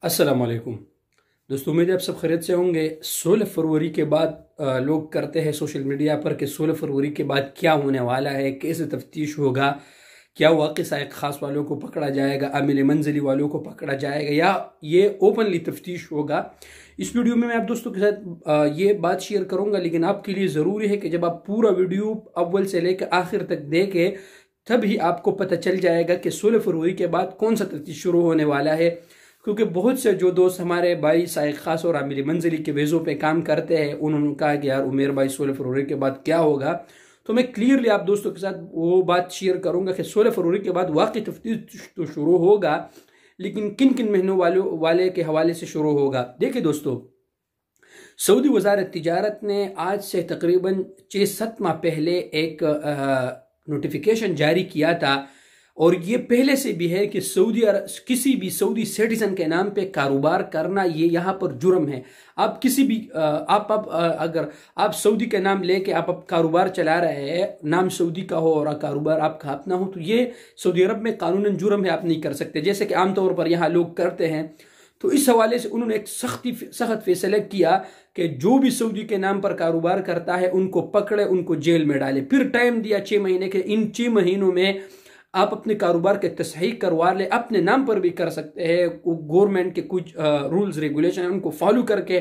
अस्सलाम वालेकुम दोस्तों, उम्मीद है आप सब खैरियत से होंगे। 16 फरवरी के बाद लोग करते हैं सोशल मीडिया पर कि 16 फरवरी के बाद क्या होने वाला है, कैसे तफ्तीश होगा, क्या वाकई साइक खास वालों को पकड़ा जाएगा, आमिल मंजिली वालों को पकड़ा जाएगा या ये ओपनली तफ्तीश होगा। इस वीडियो में मैं आप दोस्तों के साथ ये बात शेयर करूंगा, लेकिन आपके लिए ज़रूरी है कि जब आप पूरा वीडियो अव्वल से लेकर आखिर तक देखें तभी आपको पता चल जाएगा कि 16 फरवरी के बाद कौन सा तफ्तीश शुरू होने वाला है। क्योंकि बहुत से जो दोस्त हमारे भाई साइक खास और आमिल मंजिली के वेज़ों पे काम करते हैं, उन्होंने कहा कि यार उमेर भाई 16 फरवरी के बाद क्या होगा, तो मैं क्लियरली आप दोस्तों के साथ वो बात शेयर करूंगा कि 16 फरवरी के बाद वाकई तफ्तीश तो शुरू होगा, लेकिन किन किन महीनों वाले के हवाले से शुरू होगा। देखिए दोस्तों, सऊदी वजारत तिजारत ने आज से तकरीबन 6-7 माह पहले एक नोटिफिकेशन जारी किया था, और ये पहले से भी है कि किसी भी सऊदी सिटीजन के नाम पे कारोबार करना ये यहाँ पर जुर्म है। आप किसी भी अगर आप सऊदी के नाम लेके आप कारोबार चला रहे हैं, नाम सऊदी का हो और कारोबार आपका अपना हो, तो ये सऊदी अरब में कानूनन जुर्म है, आप नहीं कर सकते, जैसे कि आमतौर पर यहाँ लोग करते हैं। तो इस हवाले से उन्होंने एक सख्त फैसला किया कि जो भी सऊदी के नाम पर कारोबार करता है उनको पकड़े, उनको जेल में डाले। फिर टाइम दिया 6 महीने के, इन 6 महीनों में आप अपने कारोबार के तस्हीह करवा ले, अपने नाम पर भी कर सकते हैं। गवर्नमेंट के कुछ रूल्स रेगुलेशन है, उनको फॉलो करके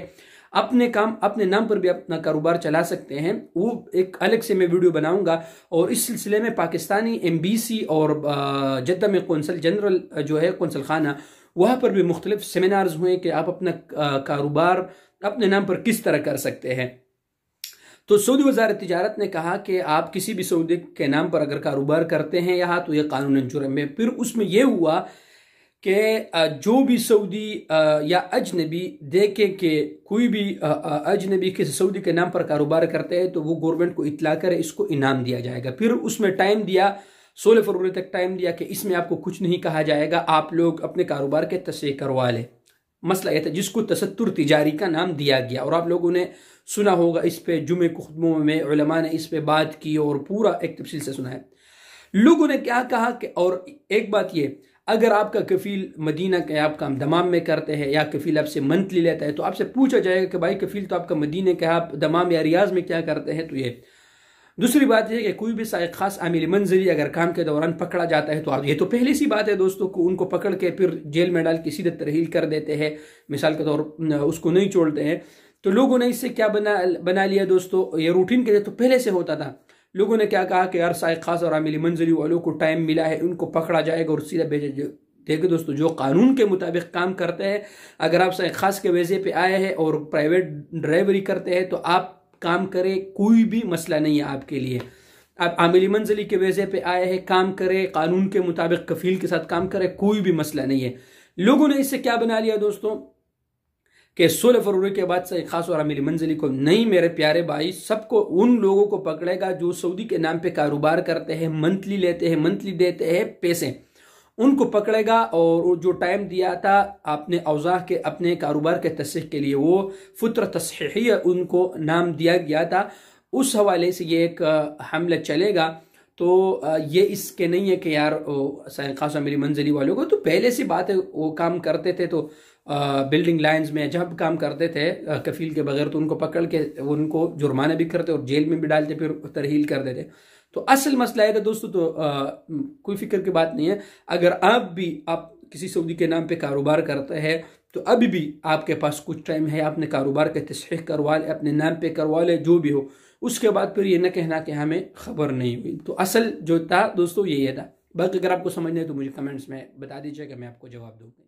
अपने नाम पर भी अपना कारोबार चला सकते हैं। वो एक अलग से मैं वीडियो बनाऊंगा। और इस सिलसिले में पाकिस्तानी एम्बेसी और जद्दा में कौंसल जनरल जो है कौंसल खाना, वहाँ पर भी मुख्तलिफ सेमिनार्स हुए कि आप अपना कारोबार अपने नाम पर किस तरह कर सकते हैं। तो सऊदी वजारत तिजारत ने कहा कि आप किसी भी सऊदी के नाम पर अगर कारोबार करते हैं यहाँ, तो यह कानूनन जुर्म है। फिर उसमें यह हुआ कि जो भी सऊदी या अजनबी देखे कि कोई भी अजनबी किसी सऊदी के नाम पर कारोबार करते हैं तो वो गवर्नमेंट को इतला करे, इसको इनाम दिया जाएगा। फिर उसमें टाइम दिया, 16 फरवरी तक टाइम दिया कि इसमें आपको कुछ नहीं कहा जाएगा, आप लोग अपने कारोबार के तस्हीह करवा ले। मसला यह था जिसको तसत्तुर तिजारी का नाम दिया गया, और आप लोगों ने सुना होगा, इस पे जुमे के खुतबों में उलमा ने इस पे बात की और पूरा एक तफसील से सुना है। लोगों ने क्या कहा कि, और एक बात ये, अगर आपका कफील मदीना का आप काम दमाम में करते हैं या कफील आपसे मंथली लेता है, तो आपसे पूछा जाएगा कि भाई कफील तो आपका मदीने का, आप दमाम या रियाज में क्या करते हैं। तो ये दूसरी बात है कि कोई भी साइक खास आमिल मंजिली अगर काम के दौरान पकड़ा जाता है, तो ये तो पहली सी बात है दोस्तों को, उनको पकड़ के फिर जेल में डाल के सीधे तरहील कर देते हैं, मिसाल के तौर उसको नहीं छोड़ते हैं। तो लोगों ने इससे क्या बना लिया दोस्तों, ये रूटीन के तो पहले से होता था। लोगों ने क्या कहा कि यार साइक खास और आमिल मंजिली वालों को टाइम मिला है, उनको पकड़ा जाएगा और सीधा भेजा। देखिए दोस्तों, जो कानून के मुताबिक काम करते हैं, अगर आप साइक खास के वजह पे आए हैं और प्राइवेट ड्राइवरी करते हैं तो आप काम करें, कोई भी मसला नहीं है आपके लिए। आप आमिल मंजिली के वजह पे आए हैं, काम करें, कानून के मुताबिक कफील के साथ काम करें, कोई भी मसला नहीं है। लोगों ने इससे क्या बना लिया दोस्तों कि 16 फरवरी के बाद से खास और आमिल मंजिली को नहीं, मेरे प्यारे भाई, सबको, उन लोगों को पकड़ेगा जो सऊदी के नाम पे कारोबार करते हैं, मंथली लेते हैं, मंथली देते हैं पैसे, उनको पकड़ेगा। और जो टाइम दिया था आपने औज़ाह के अपने कारोबार के तस्हीह के लिए, वो फुत्र तस्हीह उनको नाम दिया गया था, उस हवाले से ये एक हमला चलेगा। तो ये इसके नहीं है कि यार खास आमिल मंजिली वालों को तो पहले से बात है, वो काम करते थे तो बिल्डिंग लाइन्स में जब काम करते थे कफील के बगैर, तो उनको पकड़ के उनको जुर्माना भी करते और जेल में भी डालते, फिर तरहील कर देते। तो असल मसला है दोस्तों, तो कोई फिक्र की बात नहीं है। अगर आप किसी सऊदी के नाम पे कारोबार करते हैं तो अभी भी आपके पास कुछ टाइम है, आपने कारोबार के तस्हीह करवा ले, अपने नाम पे करवा ले, जो भी हो। उसके बाद फिर ये न कहना कि हमें खबर नहीं हुई। तो असल जो था दोस्तों ये था। बाकी अगर आपको समझना है तो मुझे कमेंट्स में बता दीजिएगा, मैं आपको जवाब दूँगा।